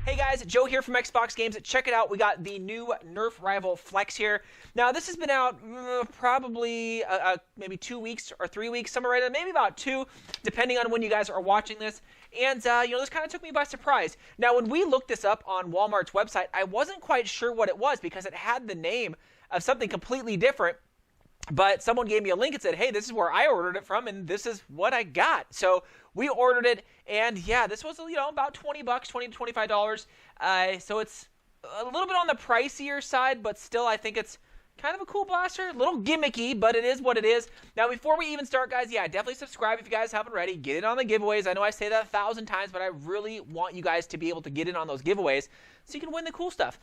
Hey guys, Joe here from XFoxGames. Check it out, we got the new Nerf Rival Flex here. Now this has been out probably maybe 2 weeks or 3 weeks, somewhere right there, maybe about 2, depending on when you guys are watching this. And this kind of took me by surprise. Now when we looked this up on Walmart's website, I wasn't quite sure what it was because it had the name of something completely different. But someone gave me a link and said, hey, this is where I ordered it from, and this is what I got. So we ordered it, and yeah, this was, about $20, $20 to $25. So it's a little bit on the pricier side, but still I think it's kind of a cool blaster. A little gimmicky, but it is what it is. Now, before we even start, guys, yeah, definitely subscribe if you guys haven't already. Get in on the giveaways. I know I say that 1,000 times, but I really want you guys to be able to get in on those giveaways so you can win the cool stuff.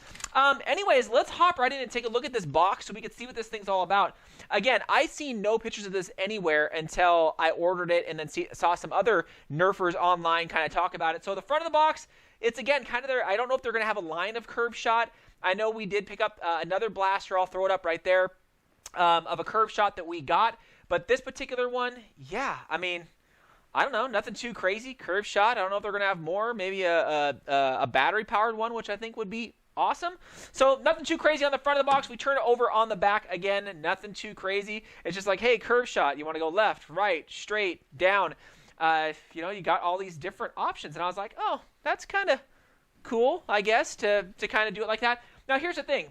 Anyways, let's hop right in and take a look at this box so we can see what this thing's all about. Again, I seen no pictures of this anywhere until I ordered it and then saw some other Nerfers online kind of talk about it. So the front of the box, it's again kind of there. I don't know if they're going to have a line of curve shot. I know we did pick up another blaster. I'll throw it up right there of a curve shot that we got. But this particular one, yeah, I mean, I don't know, nothing too crazy. Curve shot. I don't know if they're going to have more. Maybe a battery-powered one, which I think would be awesome. So nothing too crazy on the front of the box. We turn it over on the back. Again, nothing too crazy. It's just like, hey, curve shot. You want to go left, right, straight, down. You got all these different options. And I was like, oh, that's kind of cool, I guess, to kind of do it like that. Now, here's the thing.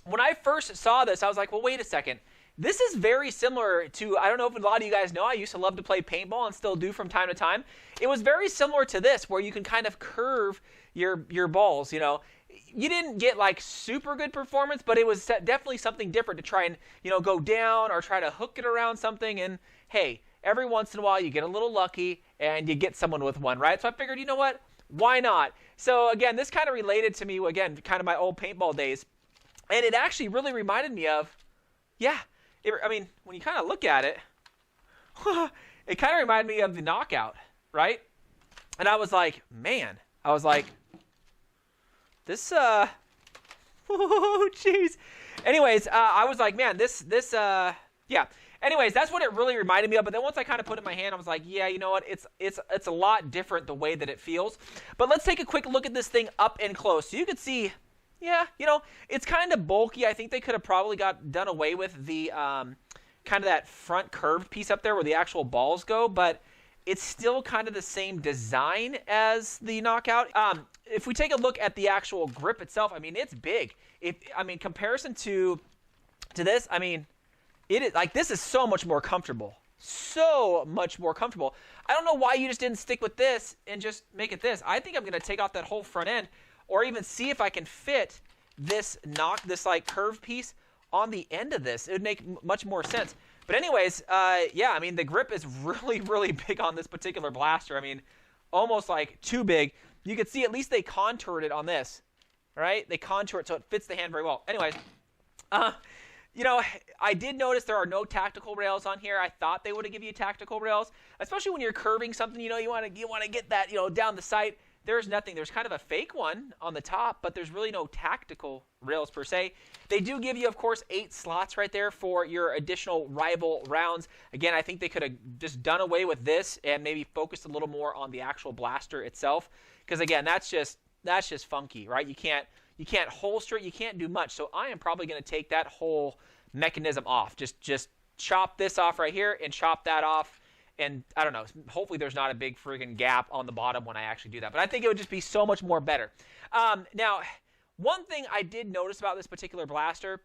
When I first saw this, I was like, well, wait a second. This is very similar to, I don't know if a lot of you guys know, I used to love to play paintball and still do from time to time. It was very similar to this, where you can kind of curve your balls, You didn't get like super good performance, but it was definitely something different to try and, go down or try to hook it around something. And hey, every once in a while you get a little lucky and you get someone with one, right? So I figured, you know what? Why not? So again, this kind of related to me, again, kind of my old paintball days. And it actually really reminded me of, yeah, when you kind of look at it, it kind of reminded me of the Knockout, right? And I was like, man, this, oh, jeez. Anyways, I was like, man, yeah. Anyways, that's what it really reminded me of. But then once I kind of put it in my hand, I was like, yeah, you know what? It's a lot different the way that it feels. But let's take a quick look at this thing up and close. So you can see, yeah, it's kind of bulky. I think they could have probably done away with the kind of that front curved piece up there where the actual balls go. But it's still kind of the same design as the Knockout. If we take a look at the actual grip itself, I mean, it's big. Comparison to this, I mean, it is like, this is so much more comfortable. So much more comfortable. I don't know why you just didn't stick with this and just make it this. I think I'm going to take off that whole front end, or even see if I can fit this like curved piece on the end of this. It would make much more sense. But anyways, yeah, I mean, the grip is really, really big on this particular blaster. I mean, almost like too big. You can see at least they contoured it on this, right? They contour it so it fits the hand very well. Anyways, I did notice there are no tactical rails on here. I thought they would have given you tactical rails, especially when you're curving something. You want to get that down the sight. There's nothing. There's kind of a fake one on the top, but there's really no tactical rails per se. They do give you, of course, 8 slots right there for your additional rival rounds. Again, I think they could have just done away with this and maybe focused a little more on the actual blaster itself, because again, that's just funky, right? You can't holster it. You can't do much. So I am probably going to take that whole mechanism off. Just chop this off right here and chop that off. And I don't know, hopefully there's not a big friggin' gap on the bottom when I actually do that. But I think it would just be so much more better. Now, one thing I did notice about this particular blaster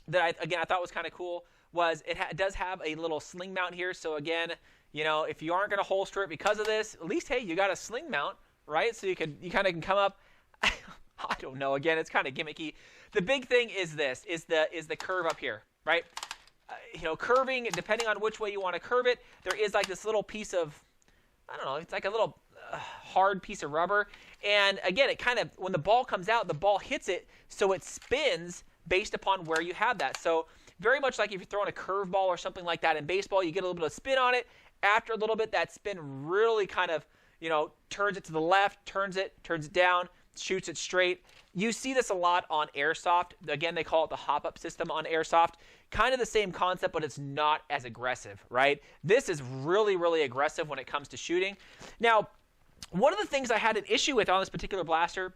that I thought was kind of cool was it does have a little sling mount here. So again, if you aren't going to holster it because of this, at least, hey, you got a sling mount, right? So you kind of can come up. I don't know. Again, it's kind of gimmicky. The big thing is this, is the curve up here, right? Curving, depending on which way you want to curve it, there is like this little piece of, I don't know, it's like a little hard piece of rubber. And again, it kind of, when the ball comes out, the ball hits it, so it spins based upon where you have that. So very much like if you're throwing a curveball or something like that in baseball, you get a little bit of spin on it. After a little bit, that spin really kind of, turns it to the left, turns it down, shoots it straight. You see this a lot on Airsoft. Again, they call it the hop-up system on Airsoft. Kind of the same concept, but it's not as aggressive, right? This is really, really aggressive when it comes to shooting. Now, one of the things I had an issue with on this particular blaster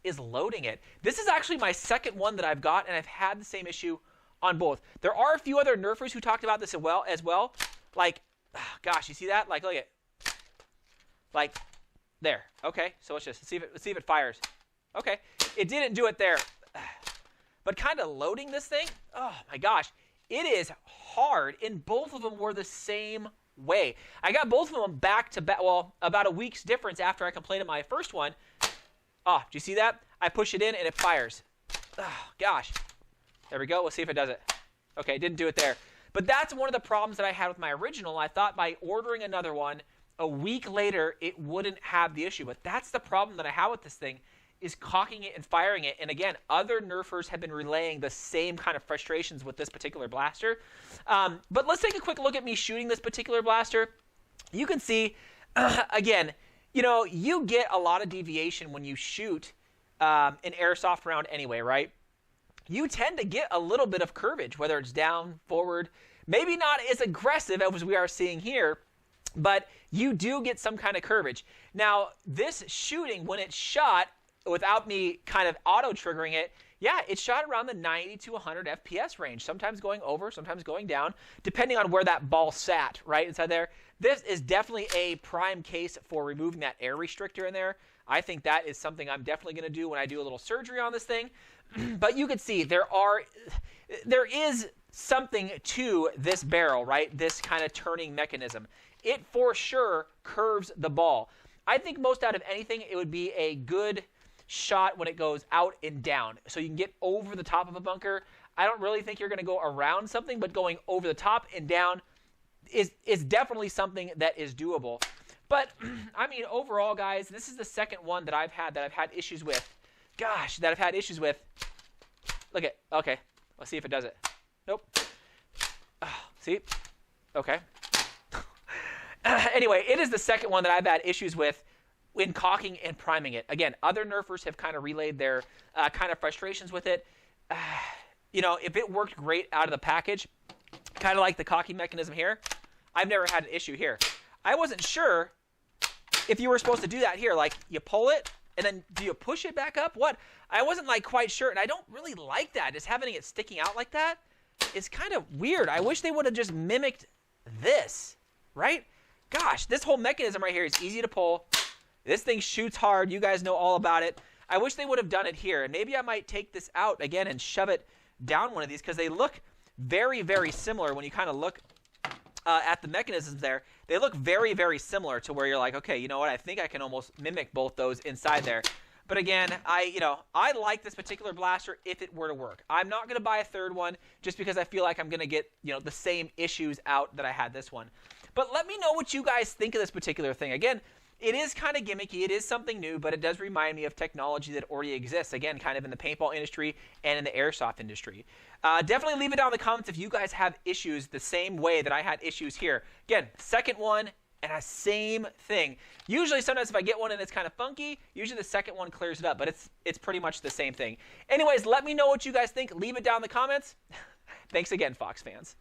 is loading it. This is actually my second one that I've got, and I've had the same issue on both. There are a few other Nerfers who talked about this as well. Like, gosh, you see that? Like, look at, like, there. Okay, so let's see if it fires. Okay, it didn't do it there. But kind of loading this thing, oh my gosh, it is hard, and both of them were the same way. I got both of them back to back, well, about a week's difference after I completed my first one. Oh, do you see that? I push it in and it fires. Oh, gosh. There we go. Let's see if it does it. Okay, it didn't do it there. But that's one of the problems that I had with my original. I thought by ordering another one, a week later, it wouldn't have the issue. But that's the problem that I have with this thing, is cocking it and firing it. And again, other Nerfers have been relaying the same kind of frustrations with this particular blaster. But let's take a quick look at me shooting this particular blaster. You can see, again, you know, you get a lot of deviation when you shoot an airsoft round anyway, right? You tend to get a little bit of curvage, whether it's down, forward, maybe not as aggressive as we are seeing here, but you do get some kind of curvage. Now, this shooting, when it's shot, without me kind of auto-triggering it, yeah, it shot around the 90 to 100 FPS range, sometimes going over, sometimes going down, depending on where that ball sat, right inside there. This is definitely a prime case for removing that air restrictor in there. I think that is something I'm definitely going to do when I do a little surgery on this thing. But you can see there is something to this barrel, right? This kind of turning mechanism. It for sure curves the ball. I think most out of anything, it would be a good shot when it goes out and down. So you can get over the top of a bunker. I don't really think you're going to go around something, but going over the top and down is definitely something that is doable. But, I mean, overall, guys, this is the second one that I've had issues with. Gosh, that I've had issues with. Look at, okay, let's see if it does it. Nope. See? Okay. Anyway, it is the second one that I've had issues with when cocking and priming it. Again, other Nerfers have kind of relayed their kind of frustrations with it. You know, if it worked great out of the package, kind of like the cocking mechanism here, I've never had an issue here. I wasn't sure if you were supposed to do that here. Like, you pull it, and then do you push it back up? What? I wasn't, like, quite sure, and I don't really like that. Just having it sticking out like that is kind of weird. I wish they would have just mimicked this, right? Gosh, this whole mechanism right here is easy to pull. This thing shoots hard. You guys know all about it. I wish they would have done it here. And maybe I might take this out again and shove it down one of these, because they look very, very similar when you kind of look at the mechanisms there. They look very, very similar to where you're like, okay, you know what? I think I can almost mimic both those inside there. But again, I like this particular blaster if it were to work. I'm not going to buy a third one just because I feel like I'm going to get, you know, the same issues out that I had this one. But let me know what you guys think of this particular thing. Again, it is kind of gimmicky. It is something new, but it does remind me of technology that already exists, again, kind of in the paintball industry and in the airsoft industry. Definitely leave it down in the comments if you guys have issues the same way that I had issues here. Again, second one and a same thing. Usually, sometimes if I get one and it's kind of funky, usually the second one clears it up, but it's pretty much the same thing. Anyways, let me know what you guys think. Leave it down in the comments. Thanks again, Fox fans.